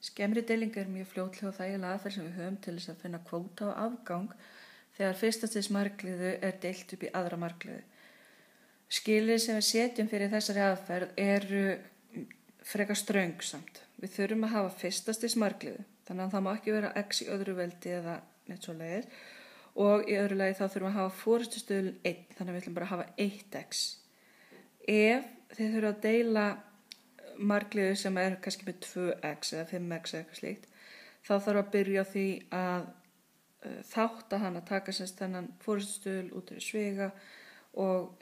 Skemmri deiling mjög fljótlega og þægilega aðferð sem við höfum til þess að finna kvóta og afgang þegar fyrsta stigs margliðu deilt upp í aðra margliðu. Skilyrði sem við setjum fyrir þessari aðferð eru frekar ströngsamt. Við þurfum að hafa fyrsta stigs margliðu, þannig að það má ekki vera x í öðru veldi eða neitt svoleiðis. Og í öðru lagi þá þurfum að hafa forystustuðulinn 1, þannig að við ætlum bara að hafa 1x. Ef þið þurfum að deila margliðu sem kannski með 2x eða 5x eða eitthvað slíkt, þá þarf að byrja á því að þátta hann að taka þennan forystustuðul út úr sviga og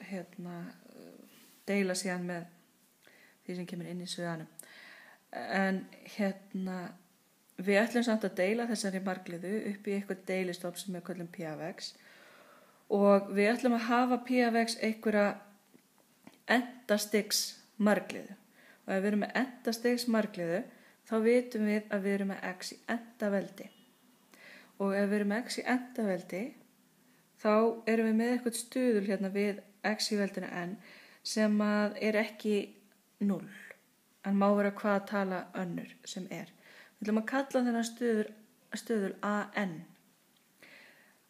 deila síðan með því sem kemur inn í sviganum. En við ætlum samt að deila þessari margliðu upp í eitthvað deilistofn sem við köllum p af x og við ætlum að hafa p af x einhverja endastigs margliðu. Og ef við erum með endastigs margliðu þá vitum við að við erum með x í endaveldi. Og ef við erum með x í endaveldi þá erum við með eitthvað stuðul við x í veldinu n sem er ekki 0. En má vera hvaða tala önnur sem er. Við ætlum að kalla þennan stuðul an.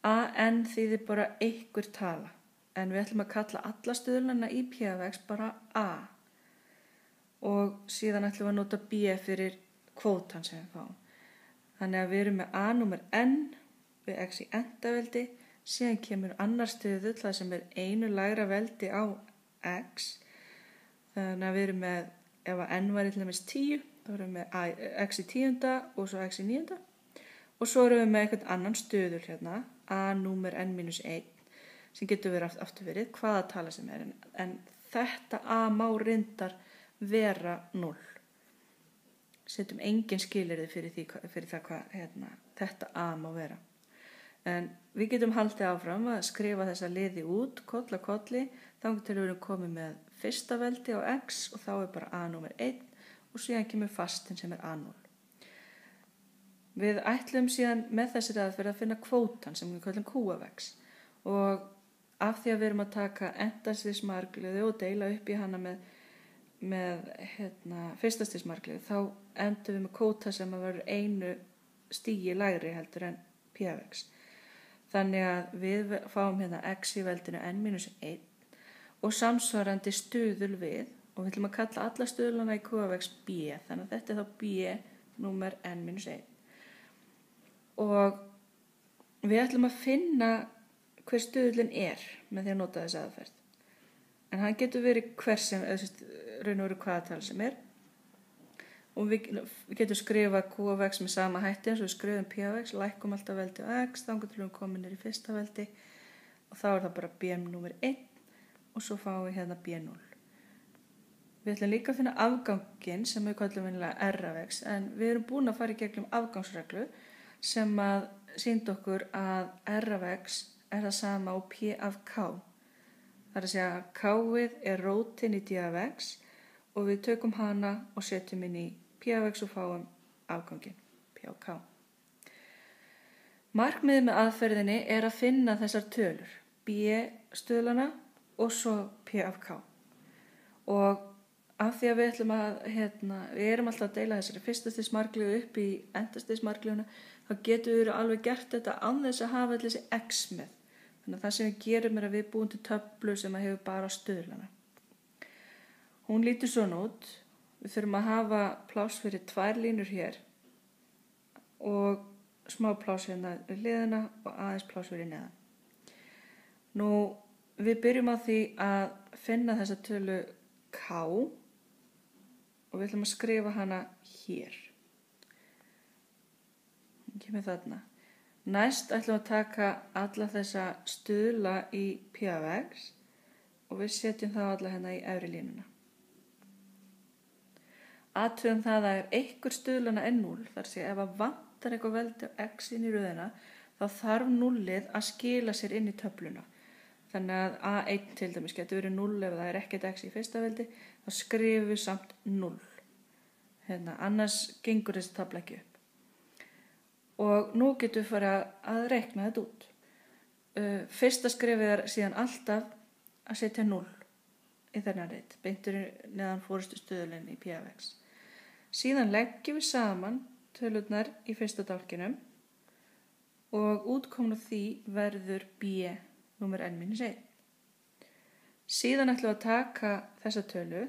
An þýðir bara einhver tala. En við ætlum að kalla alla stuðlana í p af x bara a. Og síðan ætlum við að nota b fyrir kvótan sem við fáum. Þannig að við erum með a númer n við x í endaveldi. Síðan kemur annar stuðull það sem er einu lægra veldi á x. Þannig að við erum með, ef að n var til dæmis 10, þá erum við með x í 10. og svo x í 9. Og svo erum við með eitthvað annan stuðull a númer n-1, sem getur verið aftur verið hvaða tala sem er. En þetta a má reyndar vera 0. Setjum engin skilyrði fyrir það hvað þetta a má vera. En við getum haldið áfram að skrifa þessa liði út, koll að kolli, þangað til við erum komið með fyrsta veldi á x og þá er bara a númer 1 og síðan kemur fastinn sem er a0. Við ætlum síðan með þessari aðferð að finna kvótan sem við kallum q af x og af því að við erum að taka endastigs margliðu og deila upp í hana með fyrsta stigs margliðu þá endum við með kvóta sem að vera einu stigi lægri heldur en p af x. Þannig að við fáum x í veldinu n-1 og samsvarandi stuðul við og við ætlum að kalla alla stuðlana í q af x b, þannig að þetta er þá b númer n-1. Og við ætlum að finna hver stuðlinn er með því að nota þessa aðferð. En hann getur verið hver sem, raun og veru hvaða tala sem er. Og við getum skrifað q af x með sama hætti eins og við skrifum p af x, lækkum alltaf veldi á x, þangað til við komum niður í fyrsta veldi og þá er það bara b númer 1 og svo fáum við b0. Við ætlum líka að finna afganginn sem við kallum venjulega r af x en við erum búin að fara í gegnum afgangsreglu sem að sýndi okkur að r af x er það sama á p af k. Það er að segja að k-ið er rótin í d af x og við tökum hana og setjum inn í p af x og fáum afganginn, p af k. Markmiðið með aðferðinni er að finna þessar tölur, b stuðlana og svo p af k. Og af því að við ætlum að, við erum alltaf að deila þessari fyrsta stigs margliðu upp í endastigs margliðuna, þá getum við alveg gert þetta án þess að hafa þessi x með. Þannig að það sem við gerum er að við búum til töflu sem að hefur bara stuðlana. Hún lítur svona út. Við þurfum að hafa pláss fyrir 2 línur hér og smá pláss hérna við hliðina og aðeins pláss fyrir neðan. Nú, við byrjum á því að finna þessa tölu k og við ætlum að skrifa hana hér. Hún kemur þarna. Næst ætlum við að taka alla þessa stuðla í p af x og við setjum þá alla hérna í efri línuna. Athugum það að ef einhver stuðlana er 0, þar sé ef að vantar eitthvað veldi á x inn í röðina, þá þarf 0-ið að skila sér inn í töfluna. Þannig að a1 til dæmis getur verið 0 ef það er ekkert x í fyrsta veldi, þá skrifum við samt 0. Annars gengur þessi tafla ekki upp. Og nú getum við fara að reikna þetta út. Fyrsta skrifið er síðan alltaf að setja 0 í þennan reit, beintur neðan forystustuðulinn í p af x. Síðan leggjum við saman tölurnar í fyrsta dálkinum og útkoman af því verður b númer n-1. Síðan ætlum við að taka þessa tölu,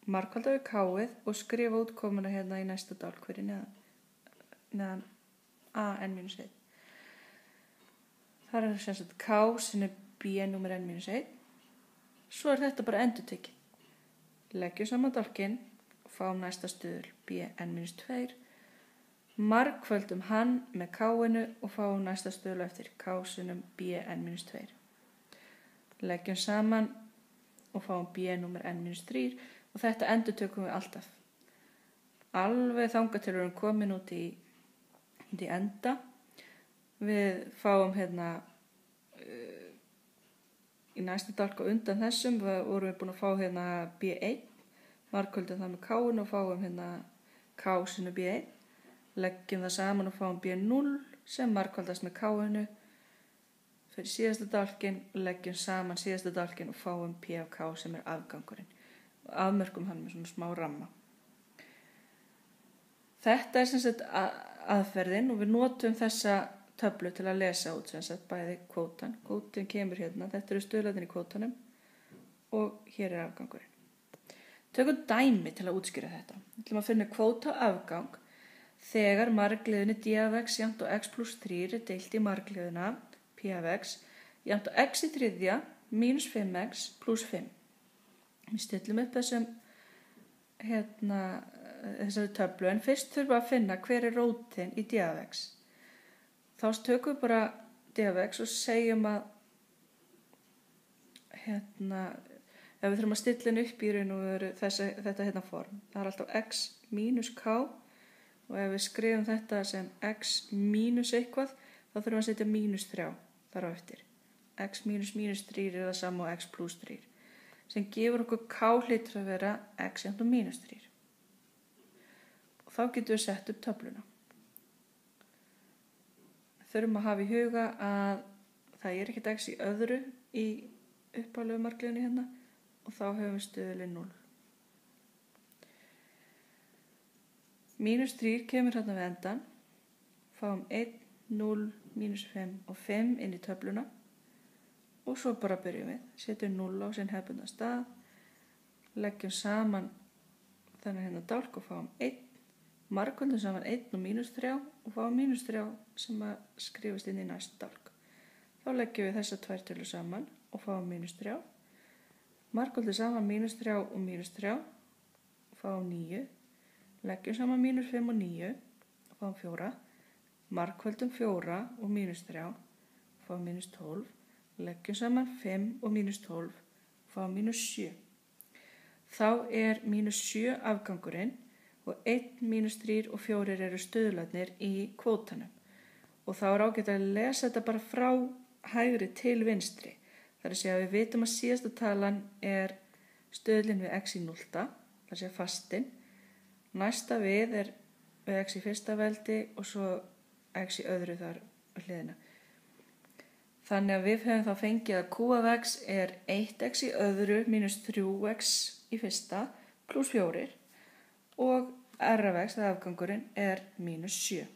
margfalda við k-ið og skrifa útkomuna hérna í næsta dálk fyrir neðan a n-1. Þar er sem sagt k sem er b númer n-1. Svo er þetta bara endurtekið. Leggjum saman dálkinn og fáum næsta stöðul b n-2. Margföldum hann með k-inu og fáum næsta stöðul eftir k sinnum b n-2. Leggjum saman og fáum b númer n-3 og þetta endurtökum við alltaf. Alveg þangað til við erum komin út í enda. Við fáum hérna í næsta dálk og undan þessum vorum við búin að fá hérna b1, margföldum það með k-inu og fáum hérna k sinnum b1. Leggjum það saman og fáum b0 sem margfaldast með k-inu fyrir síðasta dálkinn, leggjum saman síðasta dálkinn og fáum p af k sem er afgangurinn. Og afmörkum hann með svona smá ramma. Þetta er sem sagt aðferðin og við notum þessa töflu til að lesa út sem sagt bæði kvótan. Kvótin kemur hérna, þetta eru stöðlarnir í kvótanum og hér er afgangurinn. Tökum dæmi til að útskýra þetta. Við ætlum að finna kvóta afgang þegar margliðunni d af x jafnt á x plus 3 er deilt í margliðuna p af x jafnt á x í þriðja mínus 5x plus 5. Við stillum upp þessari töflu en fyrst þurfum við að finna hver er rótin í d af x. Þá tökum við bara d af x og segjum að ef við þurfum að stilla henni upp í raun og veru þetta hérna form. Það er alltaf x mínus k og ef við skrifum þetta sem x mínus eitthvað þá þurfum við að setja mínus 3 þar á eftir. X mínus mínus 3 er það sama á x plus 3 sem gefur okkur k hlýtur að vera x jafnt á mínus 3. Og þá getum við sett upp töfluna. Þurfum að hafa í huga að það er ekkert x í öðru í upphaflegu margliðunni hérna og þá höfum við stöðulinn 0. Mínus 3 kemur hérna við endan, fáum 1, 0, mínus 5 og 5 inn í töfluna og svo bara byrjum við. Setjum 0 á sinn hefðbundna stað, leggjum saman þennan hérna dálk og fáum 1, margföldum saman 1 og mínus 3 og fáum mínus 3 sem að skrifast inn í næsta dálk. Þá leggjum við þessa tvær tölur saman og fáum mínus 3, margföldum saman mínus 3 og mínus 3 og fáum 9, leggjum saman mínus 5 og 9 og fáum 4, margföldum 4 og mínus 3 og fáum mínus 12, leggjum saman 5 og mínus 12 og fáum mínus 7. Þá er mínus 7 afgangurinn og 1, mínus 3 og 4 eru stöðlarnir í kvótanum. Og þá er ágætt að lesa þetta bara frá hægri til vinstri. Það er að segja að við vitum að síðasta talan er stöðlinn við x í 0, það er að segja fastinn. Næsta við er við x í fyrsta veldi og svo x í öðru þar á hliðina. Þannig að við höfum þá fengið að q af x er 1x í öðru mínus 3x í fyrsta pluss 4 og r af x, það afgangurinn, er mínus 7.